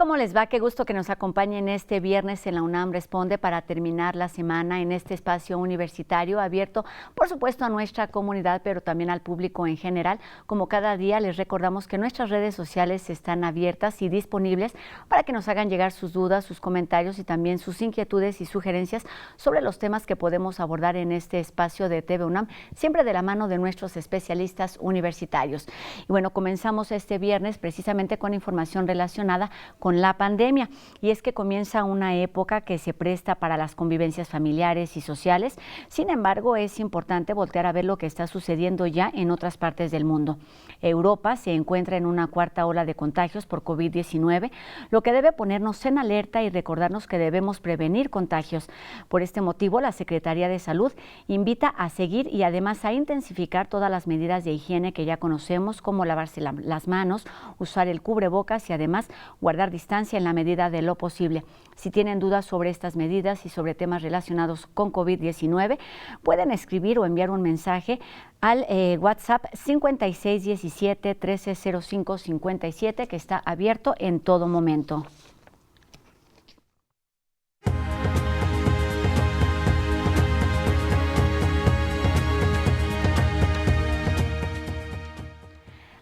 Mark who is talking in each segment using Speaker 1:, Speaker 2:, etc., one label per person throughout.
Speaker 1: ¿Cómo les va? Qué gusto que nos acompañen este viernes en la UNAM Responde para terminar la semana en este espacio universitario abierto, por supuesto, a nuestra comunidad, pero también al público en general. Como cada día, les recordamos que nuestras redes sociales están abiertas y disponibles para que nos hagan llegar sus dudas, sus comentarios y también sus inquietudes y sugerencias sobre los temas que podemos abordar en este espacio de TV UNAM, siempre de la mano de nuestros especialistas universitarios. Y bueno, comenzamos este viernes precisamente con información relacionada con la pandemia, y es que comienza una época que se presta para las convivencias familiares y sociales. Sin embargo, es importante voltear a ver lo que está sucediendo ya en otras partes del mundo. Europa se encuentra en una cuarta ola de contagios por COVID-19, lo que debe ponernos en alerta y recordarnos que debemos prevenir contagios. Por este motivo, la Secretaría de Salud invita a seguir y además a intensificar todas las medidas de higiene que ya conocemos, como lavarse las manos, usar el cubrebocas y además guardar distancia en la medida de lo posible. Si tienen dudas sobre estas medidas y sobre temas relacionados con COVID-19, pueden escribir o enviar un mensaje al WhatsApp 5617-130557, que está abierto en todo momento.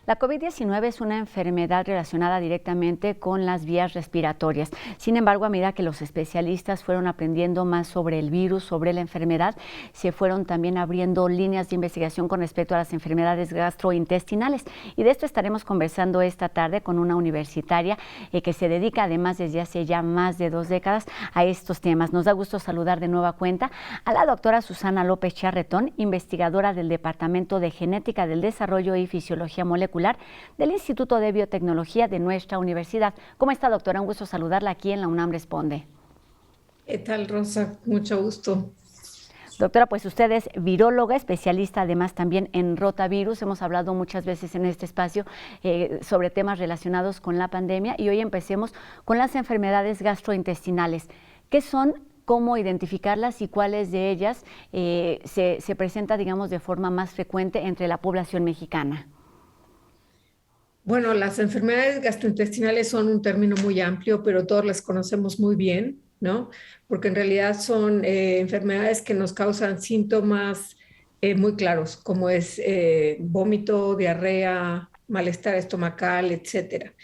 Speaker 1: La COVID-19 es una enfermedad relacionada directamente con las vías respiratorias. Sin embargo, a medida que los especialistas fueron aprendiendo más sobre el virus, sobre la enfermedad, se fueron también abriendo líneas de investigación con respecto a las enfermedades gastrointestinales. Y de esto estaremos conversando esta tarde con una universitaria que se dedica, además, desde hace ya más de 2 décadas a estos temas. Nos da gusto saludar de nueva cuenta a la doctora Susana López Charretón, investigadora del Departamento de Genética del Desarrollo y Fisiología Molecular del Instituto de Biotecnología de nuestra universidad. ¿Cómo está, doctora? Un gusto saludarla aquí en la UNAM Responde.
Speaker 2: ¿Qué tal, Rosa? Mucho gusto.
Speaker 1: Doctora, pues usted es viróloga, especialista además también en rotavirus. Hemos hablado muchas veces en este espacio sobre temas relacionados con la pandemia, y hoy empecemos con las enfermedades gastrointestinales. ¿Qué son? ¿Cómo identificarlas y cuáles de ellas se presenta, digamos, de forma más frecuente entre la población mexicana?
Speaker 2: Bueno, las enfermedades gastrointestinales son un término muy amplio, pero todos las conocemos muy bien, ¿no? Porque en realidad son enfermedades que nos causan síntomas muy claros, como es vómito, diarrea, malestar estomacal, etcétera.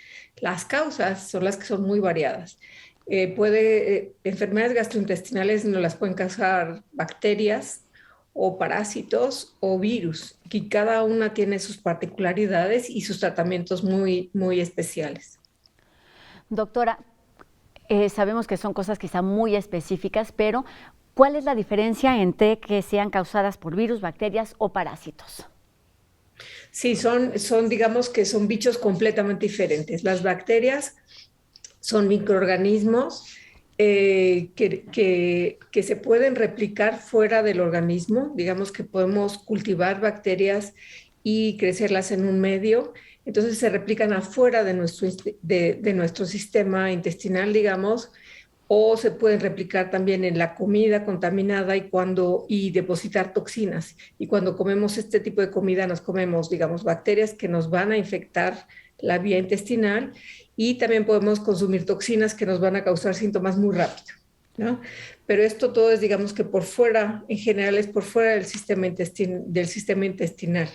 Speaker 2: Las causas son las que son muy variadas. Enfermedades gastrointestinales nos las pueden causar bacterias o parásitos o virus, que cada una tiene sus particularidades y sus tratamientos muy, muy especiales.
Speaker 1: Doctora, sabemos que son cosas quizá muy específicas, pero ¿cuál es la diferencia entre que sean causadas por virus, bacterias o parásitos?
Speaker 2: Sí, digamos que son bichos completamente diferentes. Las bacterias son microorganismos que se pueden replicar fuera del organismo. Digamos que podemos cultivar bacterias y crecerlas en un medio. Entonces se replican afuera de nuestro sistema intestinal, digamos, o se pueden replicar también en la comida contaminada y depositar toxinas. Y cuando comemos este tipo de comida nos comemos, digamos, bacterias que nos van a infectar la vía intestinal, y también podemos consumir toxinas que nos van a causar síntomas muy rápido, ¿no? Pero esto todo es, digamos, que por fuera, en general es por fuera del sistema intestinal.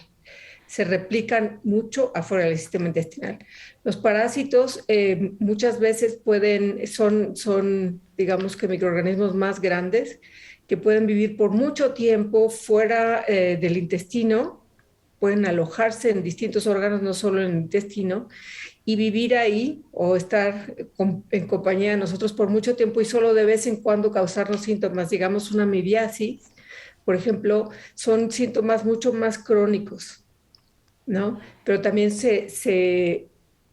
Speaker 2: Se replican mucho afuera del sistema intestinal. Los parásitos muchas veces son, digamos, que microorganismos más grandes que pueden vivir por mucho tiempo fuera del intestino, pueden alojarse en distintos órganos, no solo en el intestino, y vivir ahí o estar en compañía de nosotros por mucho tiempo y solo de vez en cuando causarnos síntomas. Digamos, una amibiasis, por ejemplo, son síntomas mucho más crónicos, ¿no? Pero también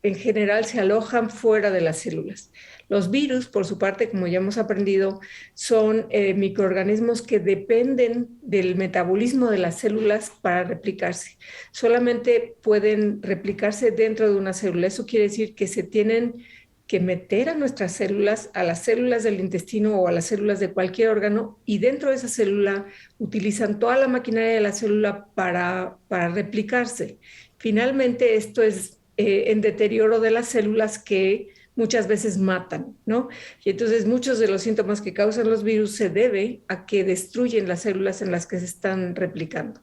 Speaker 2: en general se alojan fuera de las células. Los virus, por su parte, como ya hemos aprendido, son microorganismos que dependen del metabolismo de las células para replicarse. Solamente pueden replicarse dentro de una célula. Eso quiere decir que se tienen que meter a nuestras células, a las células del intestino o a las células de cualquier órgano, y dentro de esa célula utilizan toda la maquinaria de la célula para replicarse. Finalmente, esto es en deterioro de las células que muchas veces matan, ¿no? Y entonces muchos de los síntomas que causan los virus se debe a que destruyen las células en las que se están replicando.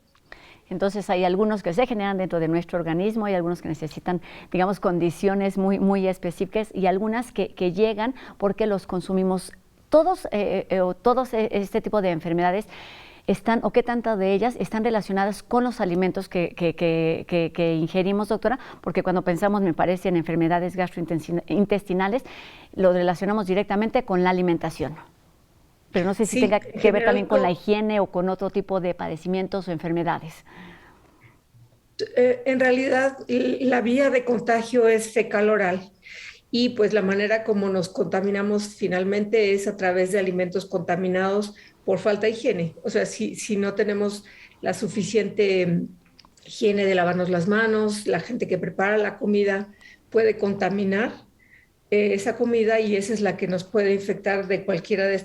Speaker 1: Entonces hay algunos que se generan dentro de nuestro organismo y algunos que necesitan, digamos, condiciones muy específicas y algunas que llegan porque los consumimos. Todos este tipo de enfermedades están, o qué tantas de ellas están relacionadas con los alimentos que ingerimos, doctora, porque cuando pensamos, me parece, en enfermedades gastrointestinales, lo relacionamos directamente con la alimentación. Pero no sé si
Speaker 2: Sí,
Speaker 1: tenga
Speaker 2: en
Speaker 1: que ver
Speaker 2: general,
Speaker 1: también con la higiene o con otro tipo de padecimientos o enfermedades.
Speaker 2: en realidad la vía de contagio es fecal oral y pues la manera como nos contaminamos finalmente es a través de alimentos contaminados por falta de higiene. O sea, si no tenemos la suficiente higiene de lavarnos las manos, la gente que prepara la comida puede contaminar esa comida y esa es la que nos puede infectar de cualquiera de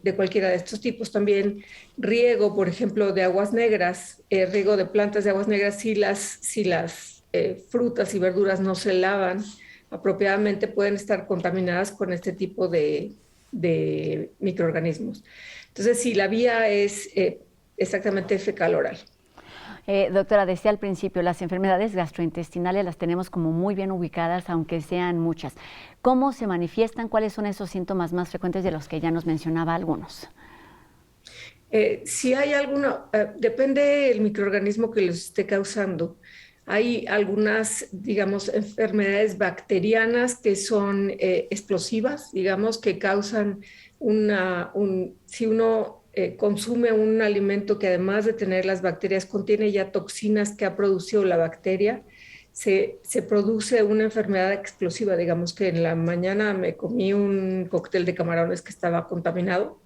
Speaker 2: de cualquiera de estos tipos. También riego, por ejemplo, de aguas negras, riego de plantas de aguas negras, si las frutas y verduras no se lavan apropiadamente, pueden estar contaminadas con este tipo de microorganismos. Entonces, sí, la vía es exactamente fecal oral.
Speaker 1: Doctora, decía al principio, las enfermedades gastrointestinales las tenemos como muy bien ubicadas, aunque sean muchas. ¿Cómo se manifiestan? ¿Cuáles son esos síntomas más frecuentes de los que ya nos mencionaba algunos?
Speaker 2: Si hay alguno, depende del microorganismo que los esté causando. Hay algunas, digamos, enfermedades bacterianas que son explosivas, digamos, que causan si uno consume un alimento que además de tener las bacterias contiene ya toxinas que ha producido la bacteria, se produce una enfermedad explosiva. Digamos que en la mañana me comí un cóctel de camarones que estaba contaminado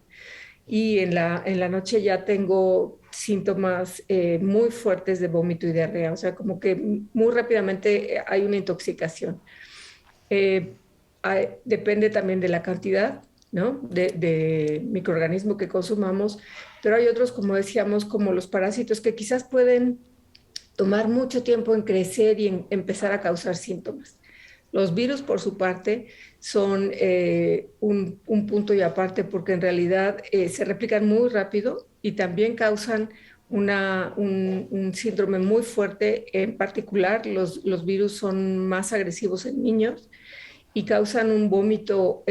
Speaker 2: y en la noche ya tengo síntomas muy fuertes de vómito y diarrea, o sea, como que muy rápidamente hay una intoxicación. Eh, Depende también de la cantidad, ¿no? De microorganismo que consumamos, pero hay otros, como decíamos, como los parásitos que quizás pueden tomar mucho tiempo en crecer y en empezar a causar síntomas. Los virus, por su parte, son un punto y aparte porque en realidad se replican muy rápido y también causan un síndrome muy fuerte. En particular, los virus son más agresivos en niños y causan un vómito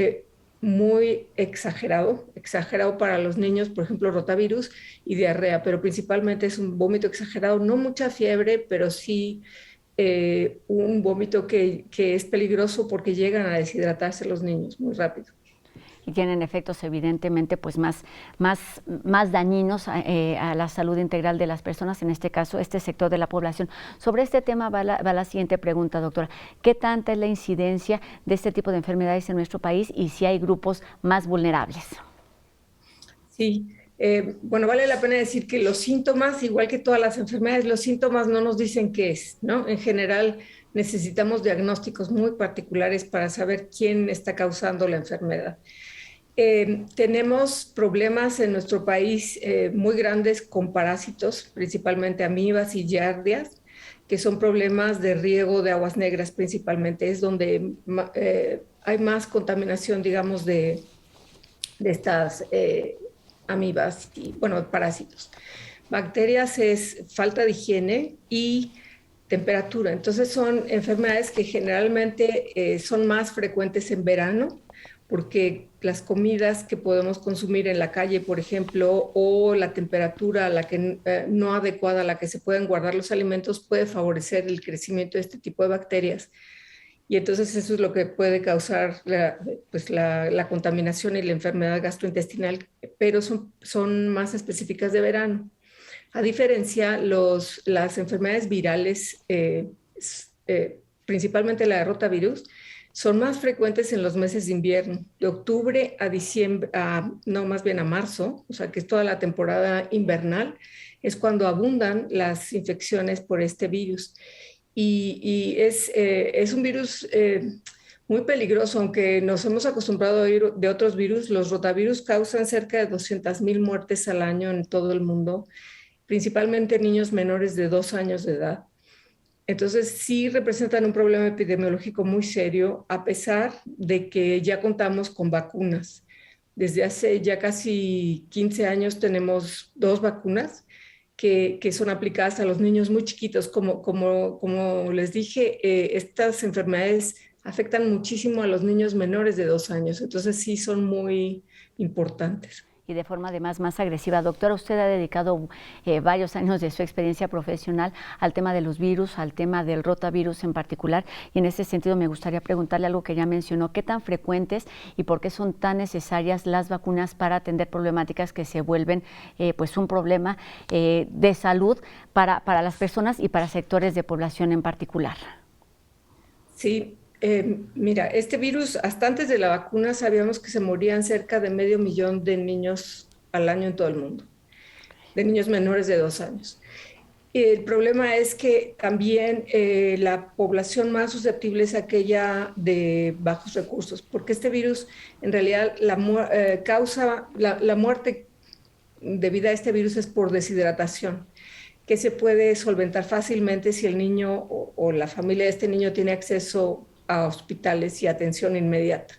Speaker 2: muy exagerado para los niños, por ejemplo, rotavirus y diarrea, pero principalmente es un vómito exagerado, no mucha fiebre, pero sí un vómito que es peligroso porque llegan a deshidratarse los niños muy rápido.
Speaker 1: Y tienen efectos evidentemente pues más dañinos a la salud integral de las personas, en este caso este sector de la población. Sobre este tema va la siguiente pregunta, doctora. ¿Qué tanta es la incidencia de este tipo de enfermedades en nuestro país y si hay grupos más vulnerables?
Speaker 2: Sí, bueno, vale la pena decir que los síntomas, igual que todas las enfermedades, los síntomas no nos dicen qué es, ¿no? En general necesitamos diagnósticos muy particulares para saber quién está causando la enfermedad. Tenemos problemas en nuestro país muy grandes con parásitos, principalmente amibas y giardias, que son problemas de riego de aguas negras principalmente. Es donde hay más contaminación, digamos, de estas amibas y, bueno, parásitos. Bacterias es falta de higiene y temperatura. Entonces son enfermedades que generalmente son más frecuentes en verano porque las comidas que podemos consumir en la calle, por ejemplo, o la temperatura a la que, no adecuada a la que se pueden guardar los alimentos puede favorecer el crecimiento de este tipo de bacterias. Y entonces eso es lo que puede causar la contaminación y la enfermedad gastrointestinal, pero son más específicas de verano. A diferencia, las enfermedades virales, principalmente la de rotavirus, son más frecuentes en los meses de invierno, de octubre a diciembre, no, más bien a marzo, o sea que es toda la temporada invernal, es cuando abundan las infecciones por este virus. Es un virus muy peligroso, aunque nos hemos acostumbrado a oír de otros virus. Los rotavirus causan cerca de 200,000 muertes al año en todo el mundo, principalmente en niños menores de 2 años de edad. Entonces, sí representan un problema epidemiológico muy serio, a pesar de que ya contamos con vacunas. Desde hace ya casi 15 años tenemos 2 vacunas que son aplicadas a los niños muy chiquitos. Como les dije, estas enfermedades afectan muchísimo a los niños menores de 2 años, entonces sí son muy importantes.
Speaker 1: Y de forma además más agresiva. Doctora, usted ha dedicado varios años de su experiencia profesional al tema de los virus, al tema del rotavirus en particular, y en ese sentido me gustaría preguntarle algo que ya mencionó: ¿qué tan frecuentes y por qué son tan necesarias las vacunas para atender problemáticas que se vuelven pues un problema de salud para las personas y para sectores de población en particular?
Speaker 2: Sí, mira, este virus, hasta antes de la vacuna, sabíamos que se morían cerca de 500.000 de niños al año en todo el mundo, de niños menores de 2 años. El problema es que también la población más susceptible es aquella de bajos recursos, porque este virus, en realidad, causa la muerte debida a este virus es por deshidratación, que se puede solventar fácilmente si el niño o la familia de este niño tiene acceso a hospitales y atención inmediata.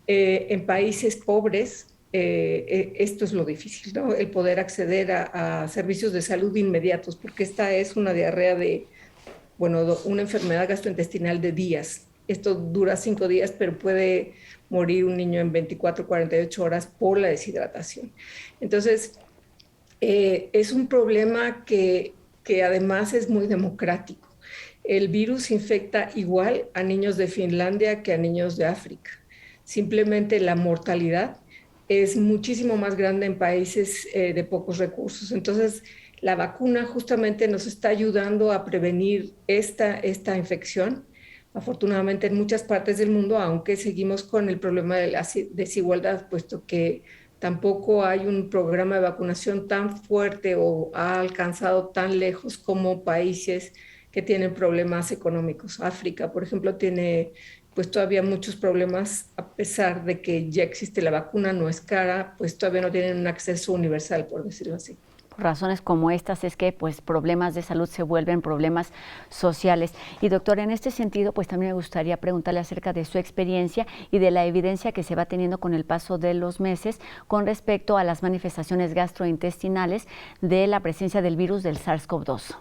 Speaker 2: En países pobres, esto es lo difícil, ¿no? El poder acceder a servicios de salud inmediatos, porque esta es una diarrea una enfermedad gastrointestinal de días. Esto dura 5 días, pero puede morir un niño en 24, 48 horas por la deshidratación. Entonces, es un problema que además es muy democrático. El virus infecta igual a niños de Finlandia que a niños de África. Simplemente la mortalidad es muchísimo más grande en países de pocos recursos. Entonces, la vacuna justamente nos está ayudando a prevenir esta infección. Afortunadamente, en muchas partes del mundo, aunque seguimos con el problema de la desigualdad, puesto que tampoco hay un programa de vacunación tan fuerte o ha alcanzado tan lejos como países que tienen problemas económicos. África, por ejemplo, tiene pues todavía muchos problemas, a pesar de que ya existe la vacuna, no es cara, pues todavía no tienen un acceso universal, por decirlo así.
Speaker 1: Por razones como estas es que pues problemas de salud se vuelven problemas sociales. Y doctor, en este sentido, pues también me gustaría preguntarle acerca de su experiencia y de la evidencia que se va teniendo con el paso de los meses con respecto a las manifestaciones gastrointestinales de la presencia del virus del SARS-CoV-2.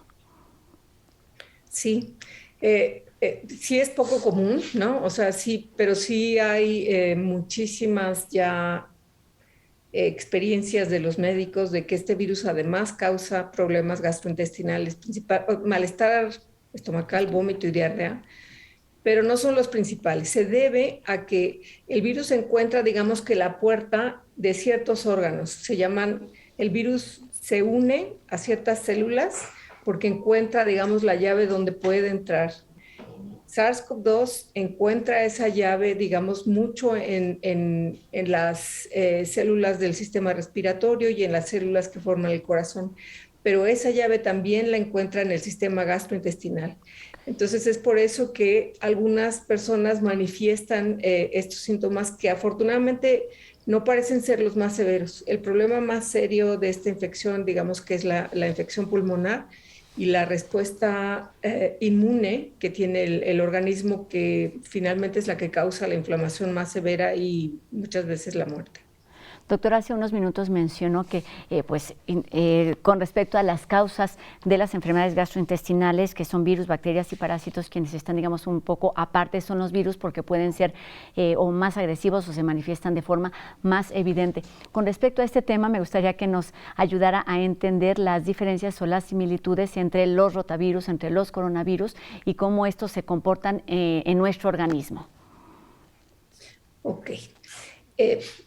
Speaker 2: Sí, sí es poco común, ¿no? O sea, sí, pero sí hay muchísimas ya experiencias de los médicos de que este virus además causa problemas gastrointestinales, malestar estomacal, vómito y diarrea, pero no son los principales. Se debe a que el virus encuentra, digamos que la puerta de ciertos órganos. El virus se une a ciertas células porque encuentra, digamos, la llave donde puede entrar. SARS-CoV-2 encuentra esa llave, digamos, mucho en las células del sistema respiratorio y en las células que forman el corazón, pero esa llave también la encuentra en el sistema gastrointestinal. Entonces es por eso que algunas personas manifiestan estos síntomas que afortunadamente no parecen ser los más severos. El problema más serio de esta infección, digamos que es la infección pulmonar, y la respuesta inmune que tiene el organismo, que finalmente es la que causa la inflamación más severa y muchas veces la muerte.
Speaker 1: Doctor, hace unos minutos mencionó que con respecto a las causas de las enfermedades gastrointestinales, que son virus, bacterias y parásitos, quienes están, digamos, un poco aparte son los virus porque pueden ser o más agresivos o se manifiestan de forma más evidente. Con respecto a este tema, me gustaría que nos ayudara a entender las diferencias o las similitudes entre los rotavirus, entre los coronavirus y cómo estos se comportan en nuestro organismo.
Speaker 2: Ok.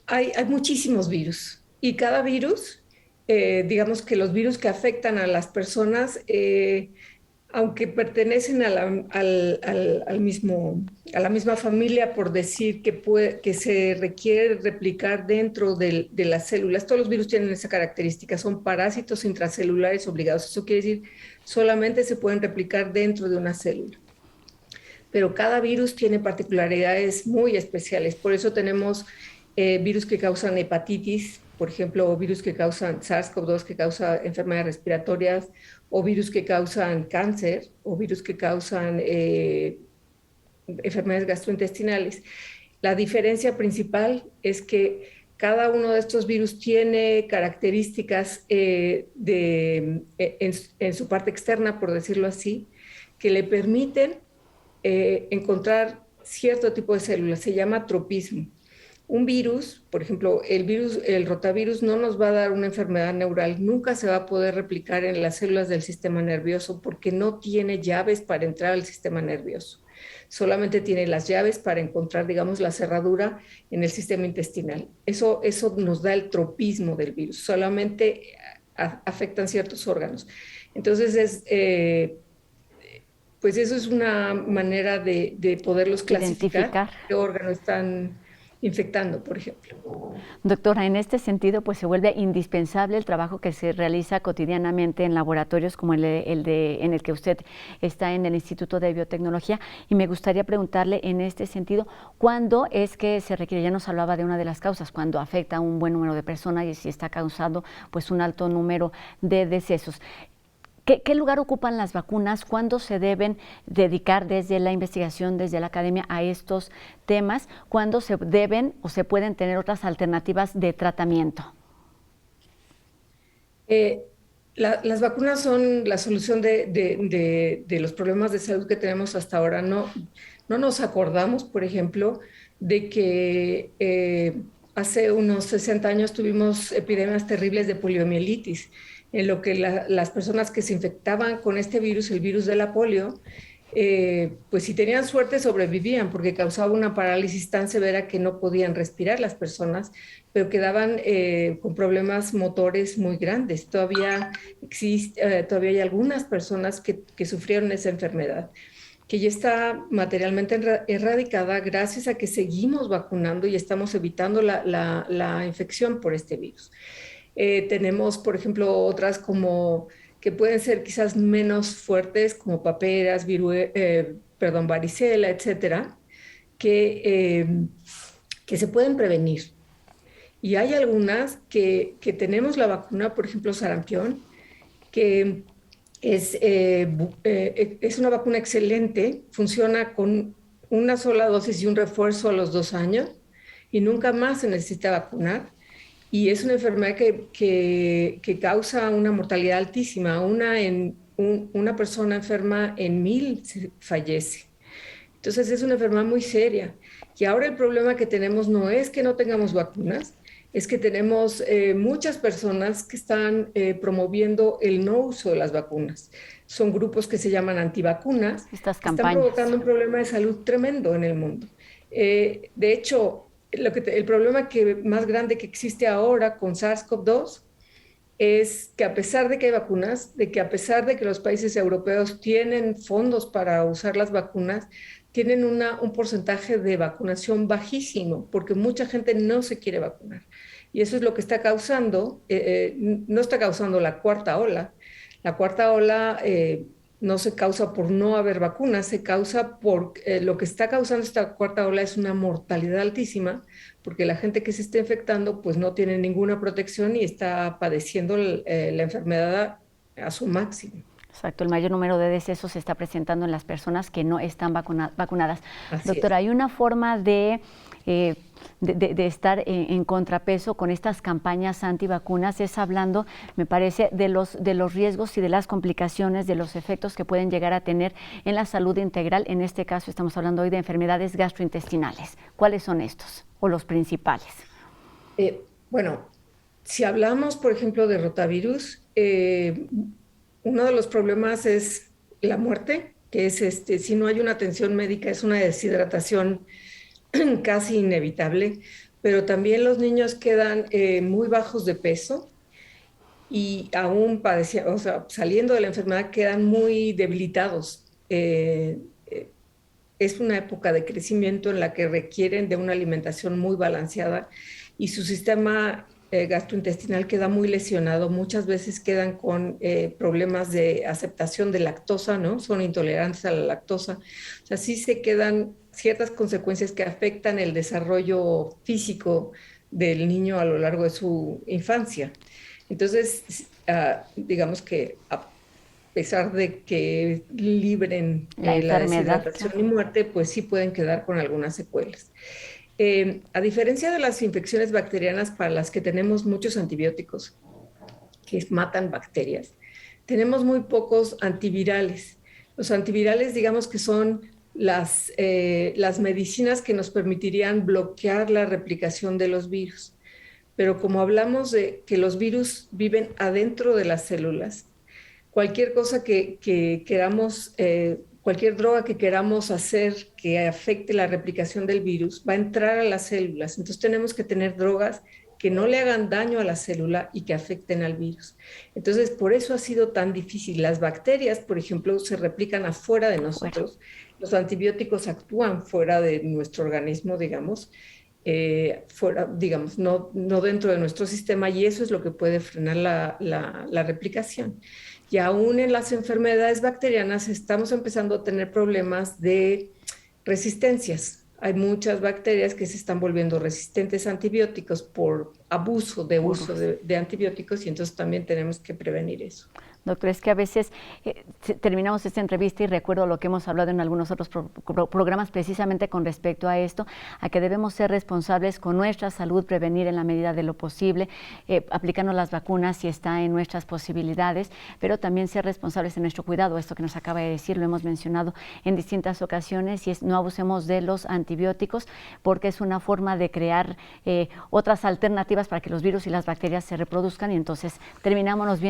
Speaker 2: Hay muchísimos virus y cada virus, digamos que los virus que afectan a las personas, aunque pertenecen a la misma familia, por decir que se requiere replicar dentro de las células, todos los virus tienen esa característica, son parásitos intracelulares obligados. Eso quiere decir, solamente se pueden replicar dentro de una célula. Pero cada virus tiene particularidades muy especiales, por eso tenemos virus que causan hepatitis, por ejemplo, virus que causan SARS-CoV-2, que causa enfermedades respiratorias, o virus que causan cáncer, o virus que causan enfermedades gastrointestinales. La diferencia principal es que cada uno de estos virus tiene características en su parte externa, por decirlo así, que le permiten encontrar cierto tipo de células. Se llama tropismo. Un virus, por ejemplo, el rotavirus no nos va a dar una enfermedad neural, nunca se va a poder replicar en las células del sistema nervioso porque no tiene llaves para entrar al sistema nervioso. Solamente tiene las llaves para encontrar, digamos, la cerradura en el sistema intestinal. Eso nos da el tropismo del virus, solamente afectan ciertos órganos. Entonces, pues eso es una manera de poderlos clasificar, qué órgano están infectando, por ejemplo.
Speaker 1: Doctora, en este sentido, pues se vuelve indispensable el trabajo que se realiza cotidianamente en laboratorios como en el que usted está en el Instituto de Biotecnología, y me gustaría preguntarle en este sentido, ¿cuándo es que se requiere? Ya nos hablaba de una de las causas, cuando afecta a un buen número de personas y si está causando pues un alto número de decesos. ¿Qué lugar ocupan las vacunas? ¿Cuándo se deben dedicar desde la investigación, desde la academia a estos temas? ¿Cuándo se deben o se pueden tener otras alternativas de tratamiento?
Speaker 2: Las vacunas son la solución de los problemas de salud que tenemos hasta ahora. No nos acordamos, por ejemplo, de que hace unos 60 años tuvimos epidemias terribles de poliomielitis, en lo que las personas que se infectaban con este virus, el virus de la polio, pues si tenían suerte sobrevivían porque causaba una parálisis tan severa que no podían respirar las personas, pero quedaban con problemas motores muy grandes. Todavía hay algunas personas que sufrieron esa enfermedad, que ya está materialmente erradicada gracias a que seguimos vacunando y estamos evitando la infección por este virus. Tenemos, por ejemplo, otras como que pueden ser quizás menos fuertes, como paperas, varicela, etcétera, que se pueden prevenir. Y hay algunas que tenemos la vacuna, por ejemplo, sarampión, que es una vacuna excelente, funciona con una sola dosis y un refuerzo a los 2 años y nunca más se necesita vacunar. Y es una enfermedad que causa una mortalidad altísima. Una persona enferma en 1000 fallece. Entonces es una enfermedad muy seria. Y ahora el problema que tenemos no es que no tengamos vacunas, es que tenemos muchas personas que están promoviendo el no uso de las vacunas. Son grupos que se llaman antivacunas,
Speaker 1: Estas
Speaker 2: que están provocando un problema de salud tremendo en el mundo. De hecho, el problema más grande que existe ahora con SARS-CoV-2 es que a pesar de que hay vacunas, de que a pesar de que los países europeos tienen fondos para usar las vacunas, tienen un porcentaje de vacunación bajísimo, porque mucha gente no se quiere vacunar. Y eso es lo que está causando, no está causando la cuarta ola. La cuarta ola no se causa por no haber vacunas, se causa por lo que está causando esta cuarta ola es una mortalidad altísima, porque la gente que se está infectando pues no tiene ninguna protección y está padeciendo la enfermedad a su máximo.
Speaker 1: Exacto, el mayor número de decesos se está presentando en las personas que no están vacunadas.
Speaker 2: Así
Speaker 1: Doctora,
Speaker 2: es.
Speaker 1: ¿hay una forma de estar en contrapeso con estas campañas antivacunas? Es hablando, me parece, de los riesgos y de las complicaciones, de los efectos que pueden llegar a tener en la salud integral. En este caso estamos hablando hoy de enfermedades gastrointestinales. ¿Cuáles son estos o los principales?
Speaker 2: Bueno, si hablamos, por ejemplo, de rotavirus, uno de los problemas es la muerte, que es si no hay una atención médica, es una deshidratación casi inevitable, pero también los niños quedan muy bajos de peso y aún saliendo de la enfermedad quedan muy debilitados. Es una época de crecimiento en la que requieren de una alimentación muy balanceada y su sistema gastrointestinal queda muy lesionado. Muchas veces quedan con problemas de aceptación de lactosa, ¿no? Son intolerantes a la lactosa. O sea, sí se quedan ciertas consecuencias que afectan el desarrollo físico del niño a lo largo de su infancia. Entonces, digamos que a pesar de que libren
Speaker 1: La
Speaker 2: la
Speaker 1: enfermedad,
Speaker 2: deshidratación
Speaker 1: claro.
Speaker 2: y muerte, pues sí pueden quedar con algunas secuelas. A diferencia de las infecciones bacterianas para las que tenemos muchos antibióticos que matan bacterias, tenemos muy pocos antivirales. Los antivirales, digamos que son las medicinas que nos permitirían bloquear la replicación de los virus. Pero como hablamos de que los virus viven adentro de las células, cualquier cosa que queramos, cualquier droga que queramos hacer que afecte la replicación del virus va a entrar a las células. Entonces tenemos que tener drogas que no le hagan daño a la célula y que afecten al virus. Entonces, por eso ha sido tan difícil. Las bacterias, por ejemplo, se replican afuera de
Speaker 1: Afuera.
Speaker 2: nosotros. Los antibióticos actúan fuera de nuestro organismo, digamos, fuera, digamos, no dentro de nuestro sistema, y eso es lo que puede frenar la replicación. Y aún en las enfermedades bacterianas estamos empezando a tener problemas de resistencias. Hay muchas bacterias que se están volviendo resistentes a antibióticos por abuso de uso
Speaker 1: Burros.
Speaker 2: de antibióticos, y entonces también tenemos que prevenir eso.
Speaker 1: Doctor, es que a veces terminamos esta entrevista y recuerdo lo que hemos hablado en algunos otros programas precisamente con respecto a esto, a que debemos ser responsables con nuestra salud, prevenir en la medida de lo posible, aplicarnos las vacunas si está en nuestras posibilidades, pero también ser responsables en nuestro cuidado. Esto que nos acaba de decir lo hemos mencionado en distintas ocasiones, y es no abusemos de los antibióticos, porque es una forma de crear otras alternativas para que los virus y las bacterias se reproduzcan, y entonces terminamos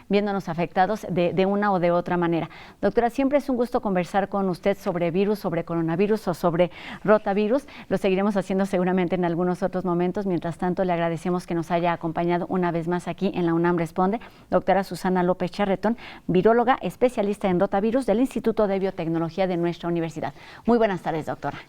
Speaker 1: viéndonos afectados de una o de otra manera. Doctora, siempre es un gusto conversar con usted sobre virus, sobre coronavirus o sobre rotavirus. Lo seguiremos haciendo seguramente en algunos otros momentos. Mientras tanto, le agradecemos que nos haya acompañado una vez más aquí en la UNAM Responde. Doctora Susana López Charretón, viróloga, especialista en rotavirus del Instituto de Biotecnología de nuestra universidad. Muy buenas tardes, doctora.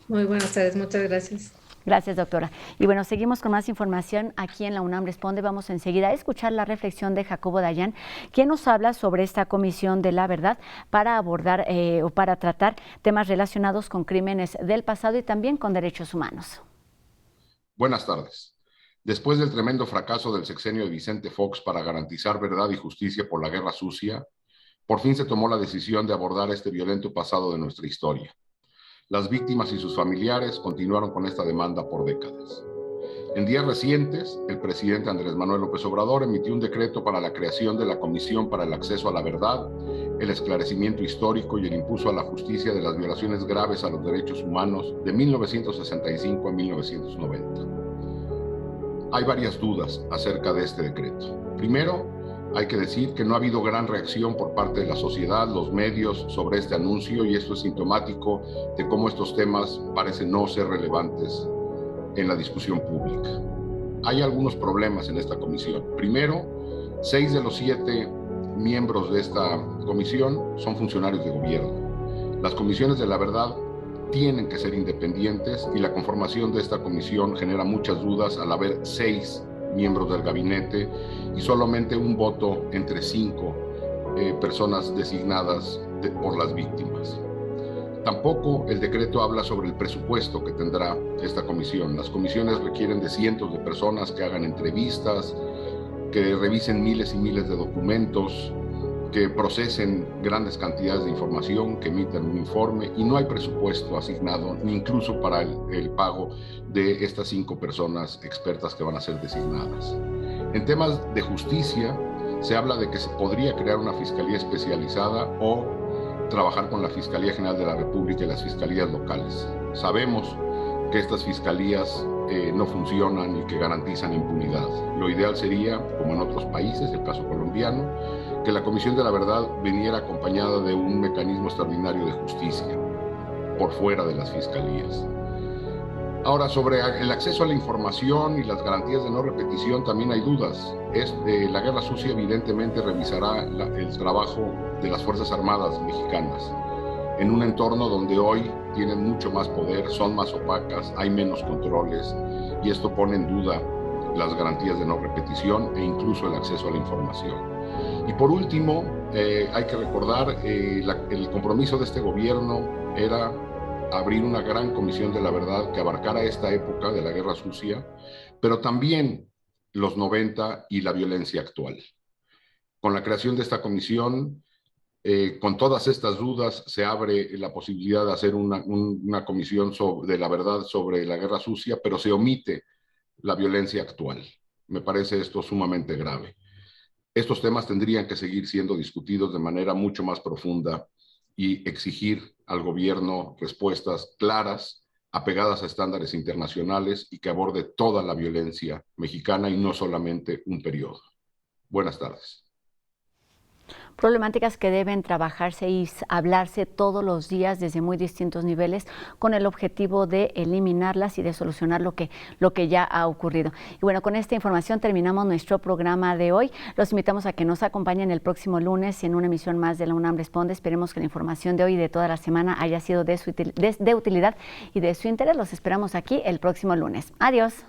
Speaker 2: Muy buenas tardes, muchas gracias.
Speaker 1: Gracias, doctora. Y bueno, seguimos con más información aquí en la UNAM Responde. Vamos enseguida a escuchar la reflexión de Jacobo Dayan, quien nos habla sobre esta Comisión de la Verdad para abordar o para tratar temas relacionados con crímenes del pasado y también con derechos humanos.
Speaker 3: Buenas tardes. Después del tremendo fracaso del sexenio de Vicente Fox para garantizar verdad y justicia por la Guerra Sucia, por fin se tomó la decisión de abordar este violento pasado de nuestra historia. Las víctimas y sus familiares continuaron con esta demanda por décadas. En días recientes, el presidente Andrés Manuel López Obrador emitió un decreto para la creación de la Comisión para el Acceso a la Verdad, el esclarecimiento histórico y el impulso a la justicia de las violaciones graves a los derechos humanos de 1965 a 1990. Hay varias dudas acerca de este decreto. Primero, hay que decir que no ha habido gran reacción por parte de la sociedad, los medios, sobre este anuncio, y esto es sintomático de cómo estos temas parecen no ser relevantes en la discusión pública. Hay algunos problemas en esta comisión. Primero, 6 de los 7 miembros de esta comisión son funcionarios de gobierno. Las comisiones de la verdad tienen que ser independientes, y la conformación de esta comisión genera muchas dudas al haber 6 miembros del gabinete y solamente un voto entre 5 personas designadas por las víctimas. Tampoco el decreto habla sobre el presupuesto que tendrá esta comisión. Las comisiones requieren de cientos de personas que hagan entrevistas, que revisen miles y miles de documentos, que procesen grandes cantidades de información, que emitan un informe, y no hay presupuesto asignado ni incluso para el pago de estas 5 personas expertas que van a ser designadas. En temas de justicia, se habla de que se podría crear una fiscalía especializada o trabajar con la Fiscalía General de la República y las fiscalías locales. Sabemos que estas fiscalías no funcionan y que garantizan impunidad. Lo ideal sería, como en otros países, el caso colombiano, que la Comisión de la Verdad viniera acompañada de un mecanismo extraordinario de justicia por fuera de las fiscalías. Ahora, sobre el acceso a la información y las garantías de no repetición también hay dudas. La Guerra Sucia evidentemente revisará el trabajo de las Fuerzas Armadas mexicanas en un entorno donde hoy tienen mucho más poder, son más opacas, hay menos controles, y esto pone en duda las garantías de no repetición e incluso el acceso a la información. Y por último, hay que recordar el compromiso de este gobierno era abrir una gran comisión de la verdad que abarcara esta época de la Guerra Sucia, pero también los 90 y la violencia actual. Con la creación de esta comisión, con todas estas dudas, se abre la posibilidad de hacer una comisión de la verdad sobre la Guerra Sucia, pero se omite la violencia actual. Me parece esto sumamente grave. Estos temas tendrían que seguir siendo discutidos de manera mucho más profunda y exigir al gobierno respuestas claras, apegadas a estándares internacionales y que aborde toda la violencia mexicana y no solamente un periodo. Buenas tardes.
Speaker 1: Problemáticas que deben trabajarse y hablarse todos los días desde muy distintos niveles con el objetivo de eliminarlas y de solucionar lo que ya ha ocurrido. Y bueno, con esta información terminamos nuestro programa de hoy. Los invitamos a que nos acompañen el próximo lunes en una emisión más de la UNAM Responde. Esperemos que la información de hoy y de toda la semana haya sido de utilidad y de su interés. Los esperamos aquí el próximo lunes. Adiós.